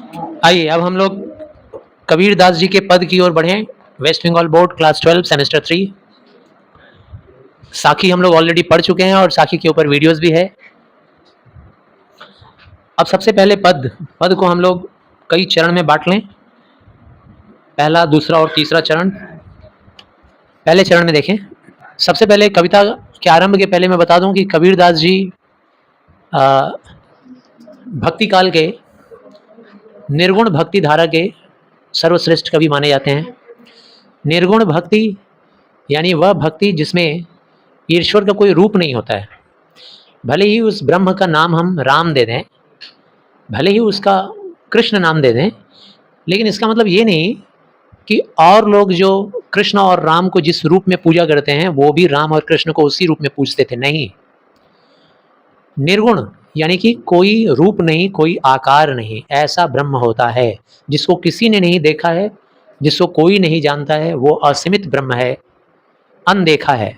आइए अब हम लोग कबीर दास जी के पद की ओर बढ़ें। West Bengal board class 12 semester 3। साखी हम लोग ऑलरेडी पढ़ चुके हैं और साखी के ऊपर वीडियोस भी है। अब सबसे पहले पद पद को हम लोग कई चरण में बांट लें, पहला, दूसरा और तीसरा चरण। पहले चरण में देखें, सबसे पहले कविता के आरंभ के पहले मैं बता दूं कि कबीर दास जी भक्ति काल के निर्गुण भक्ति धारा के सर्वश्रेष्ठ कवि माने जाते हैं। निर्गुण भक्ति यानी वह भक्ति जिसमें ईश्वर का कोई रूप नहीं होता है। भले ही उस ब्रह्म का नाम हम राम दे दें, भले ही उसका कृष्ण नाम दे दें, लेकिन इसका मतलब ये नहीं कि और लोग जो कृष्ण और राम को जिस रूप में पूजा करते हैं वो भी राम और कृष्ण को उसी रूप में पूजते थे। नहीं, निर्गुण यानी कि कोई रूप नहीं, कोई आकार नहीं, ऐसा ब्रह्म होता है जिसको किसी ने नहीं देखा है, जिसको कोई नहीं जानता है। वो असीमित ब्रह्म है, अनदेखा है।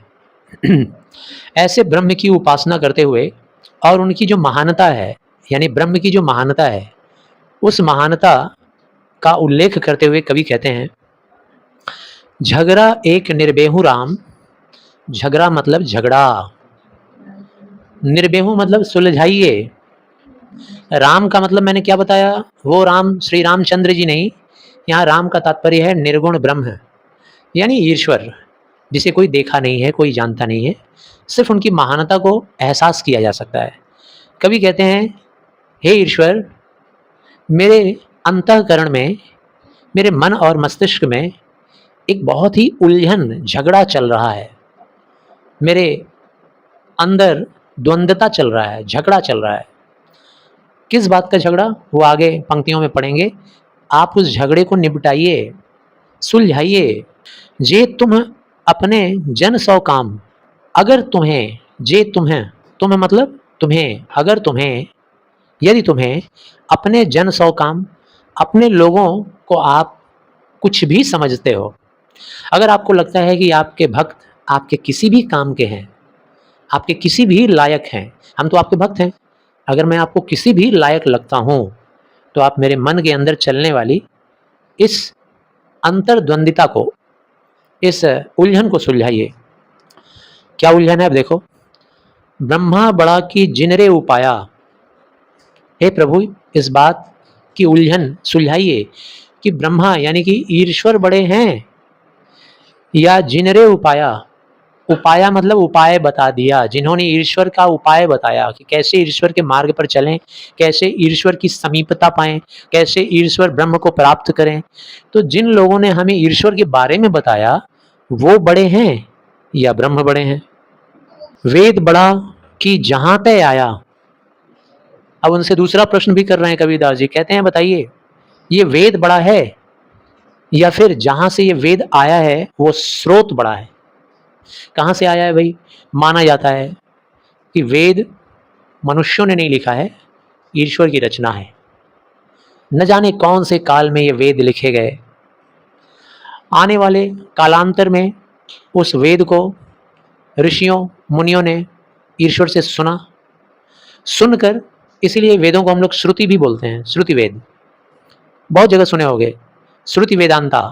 ऐसे ब्रह्म की उपासना करते हुए और उनकी जो महानता है, यानी ब्रह्म की जो महानता है, उस महानता का उल्लेख करते हुए कवि कहते हैं, झगड़ा एक निर्बेहु राम। झगड़ा मतलब झगड़ा, निर्बेहु मतलब सुलझाइए। राम का मतलब मैंने क्या बताया, वो राम श्री रामचंद्र जी नहीं, यहाँ राम का तात्पर्य है निर्गुण ब्रह्म, यानी ईश्वर जिसे कोई देखा नहीं है, कोई जानता नहीं है, सिर्फ उनकी महानता को एहसास किया जा सकता है। कवि कहते हैं, हे ईश्वर, मेरे अंतःकरण में, मेरे मन और मस्तिष्क में एक बहुत ही उलझन झगड़ा चल रहा है। मेरे अंदर द्वंद्वता चल रहा है, झगड़ा चल रहा है। किस बात का झगड़ा, वो आगे पंक्तियों में पढ़ेंगे। आप उस झगड़े को निपटाइए, सुलझाइए। जे तुम अपने जन सौ काम, अगर तुम्हें, जे तुम्हें, तुम्हें मतलब तुम्हें, अगर तुम्हें, यदि तुम्हें अपने जन सौ काम, अपने लोगों को आप कुछ भी समझते हो, अगर आपको लगता है कि आपके भक्त आपके किसी भी काम के हैं, आपके किसी भी लायक हैं, हम तो आपके भक्त हैं, अगर मैं आपको किसी भी लायक लगता हूँ तो आप मेरे मन के अंदर चलने वाली इस अंतर्द्वंदिता को, इस उलझन को सुलझाइए। क्या उलझन है, अब देखो। ब्रह्मा बड़ा की जिनरे उपाया, हे प्रभु इस बात की उलझन सुलझाइए कि ब्रह्मा यानी कि ईश्वर बड़े हैं या जिनरे उपाया। उपाया मतलब उपाय बता दिया, जिन्होंने ईश्वर का उपाय बताया कि कैसे ईश्वर के मार्ग पर चलें, कैसे ईश्वर की समीपता पाएं, कैसे ईश्वर ब्रह्म को प्राप्त करें। तो जिन लोगों ने हमें ईश्वर के बारे में बताया वो बड़े हैं या ब्रह्म बड़े हैं। वेद बड़ा कि जहां तय आया। अब उनसे दूसरा प्रश्न भी कर रहे हैं कबीरदास जी, कहते हैं बताइए ये वेद बड़ा है या फिर जहां से ये वेद आया है वो स्रोत बड़ा है। कहाँ से आया है भाई, माना जाता है कि वेद मनुष्यों ने नहीं लिखा है, ईश्वर की रचना है। न जाने कौन से काल में ये वेद लिखे गए, आने वाले कालांतर में उस वेद को ऋषियों मुनियों ने ईश्वर से सुना, सुनकर, इसीलिए वेदों को हम लोग श्रुति भी बोलते हैं, श्रुति वेद, बहुत जगह सुने होंगे, श्रुति वेदांता।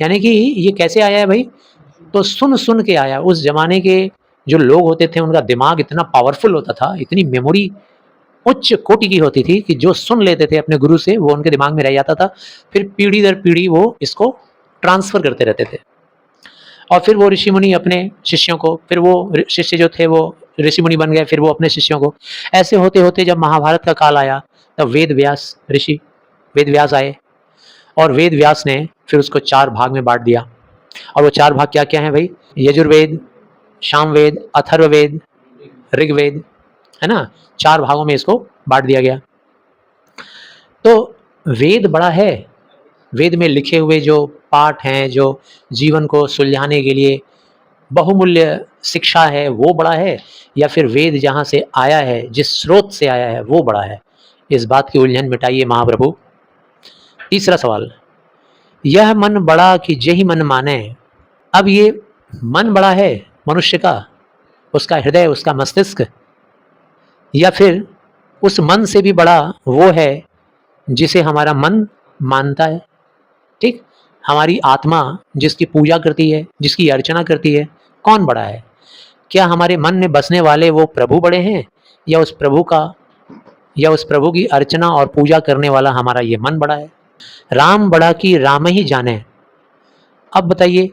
यानी कि ये कैसे आया है भाई, तो सुन सुन के आया। उस जमाने के जो लोग होते थे उनका दिमाग इतना पावरफुल होता था, इतनी मेमोरी उच्च कोटि की होती थी कि जो सुन लेते थे अपने गुरु से वो उनके दिमाग में रह जाता था। फिर पीढ़ी दर पीढ़ी वो इसको ट्रांसफर करते रहते थे और फिर वो ऋषि मुनि अपने शिष्यों को, फिर वो शिष्य जो थे वो ऋषि मुनि बन गए, फिर वो अपने शिष्यों को। ऐसे होते होते जब महाभारत का काल आया तब वेद व्यास ऋषि, वेद व्यास आए और वेद व्यास ने फिर उसको 4 भाग में बांट दिया। और वो 4 भाग क्या क्या हैं भाई, यजुर्वेद, सामवेद, अथर्ववेद, ऋग्वेद, है ना। 4 भागों में इसको बांट दिया गया। तो वेद बड़ा है, वेद में लिखे हुए जो पाठ हैं, जो जीवन को सुलझाने के लिए बहुमूल्य शिक्षा है वो बड़ा है, या फिर वेद जहाँ से आया है, जिस स्रोत से आया है वो बड़ा है। इस बात की उलझन मिटाइए महाप्रभु। तीसरा सवाल, यह मन बड़ा कि जेहि मन माने। अब ये मन बड़ा है मनुष्य का, उसका हृदय, उसका मस्तिष्क, या फिर उस मन से भी बड़ा वो है जिसे हमारा मन मानता है, ठीक? हमारी आत्मा जिसकी पूजा करती है, जिसकी अर्चना करती है, कौन बड़ा है? क्या हमारे मन में बसने वाले वो प्रभु बड़े हैं, या उस प्रभु की अर्चना और पूजा करने वाला हमारा ये मन बड़ा है? राम बड़ा कि राम ही जाने। अब बताइए,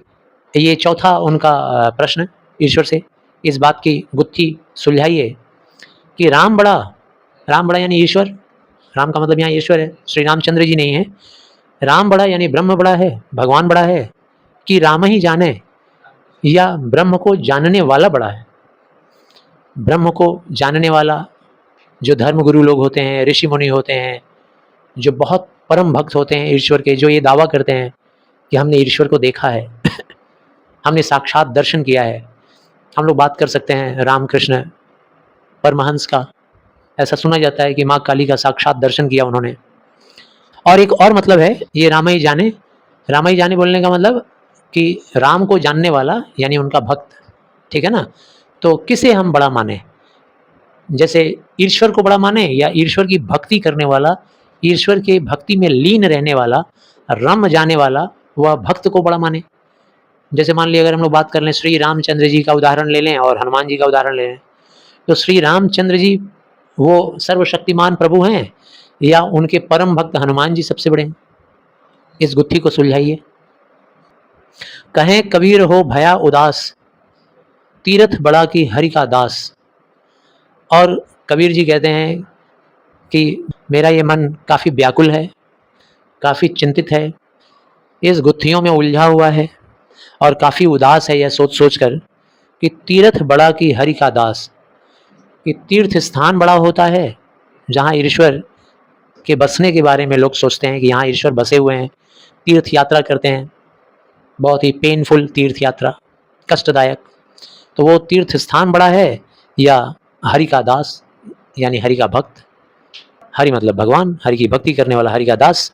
ये चौथा उनका प्रश्न ईश्वर से, इस बात की गुत्थी सुलझाइए कि राम बड़ा यानी ईश्वर, राम का मतलब यहाँ ईश्वर है, श्री रामचंद्र जी नहीं है। राम बड़ा यानी ब्रह्म बड़ा है, भगवान बड़ा है, कि राम ही जाने, या ब्रह्म को जानने वाला बड़ा है? ब्रह्म को जानने वाला जो धर्म गुरु लोग होते हैं, ऋषि मुनि होते हैं, जो बहुत परम भक्त होते हैं ईश्वर के, जो ये दावा करते हैं कि हमने ईश्वर को देखा है हमने साक्षात दर्शन किया है। हम लोग बात कर सकते हैं रामकृष्ण परमहंस का, ऐसा सुना जाता है कि माँ काली का साक्षात दर्शन किया उन्होंने। और एक और मतलब है ये राम ही जाने बोलने का मतलब कि राम को जानने वाला यानी उनका भक्त, ठीक है ना? तो किसे हम बड़ा माने? जैसे ईश्वर को बड़ा माने, या ईश्वर की भक्ति करने वाला, ईश्वर के भक्ति में लीन रहने वाला, रम जाने वाला वह भक्त को बड़ा माने? जैसे मान लीजिए अगर हम लोग बात कर लें, श्री रामचंद्र जी का उदाहरण ले लें और हनुमान जी का उदाहरण ले लें, तो श्री रामचंद्र जी वो सर्वशक्तिमान प्रभु हैं, या उनके परम भक्त हनुमान जी सबसे बड़े हैं? इस गुत्थी को सुलझाइए। कहें कबीर हो भया उदास, तीरथ बड़ा की हरि का दास। और कबीर जी कहते हैं कि मेरा ये मन काफ़ी व्याकुल है, काफ़ी चिंतित है, इस गुत्थियों में उलझा हुआ है और काफ़ी उदास है यह सोच सोच कर कि तीर्थ बड़ा की हरि का दास, कि तीर्थ स्थान बड़ा होता है जहाँ ईश्वर के बसने के बारे में लोग सोचते हैं कि यहाँ ईश्वर बसे हुए हैं, तीर्थ यात्रा करते हैं, बहुत ही पेनफुल तीर्थ यात्रा, कष्टदायक। तो वो तीर्थ स्थान बड़ा है, या हरि का दास यानी हरि का भक्त? हरि मतलब भगवान, हरि की भक्ति करने वाला हरि का दास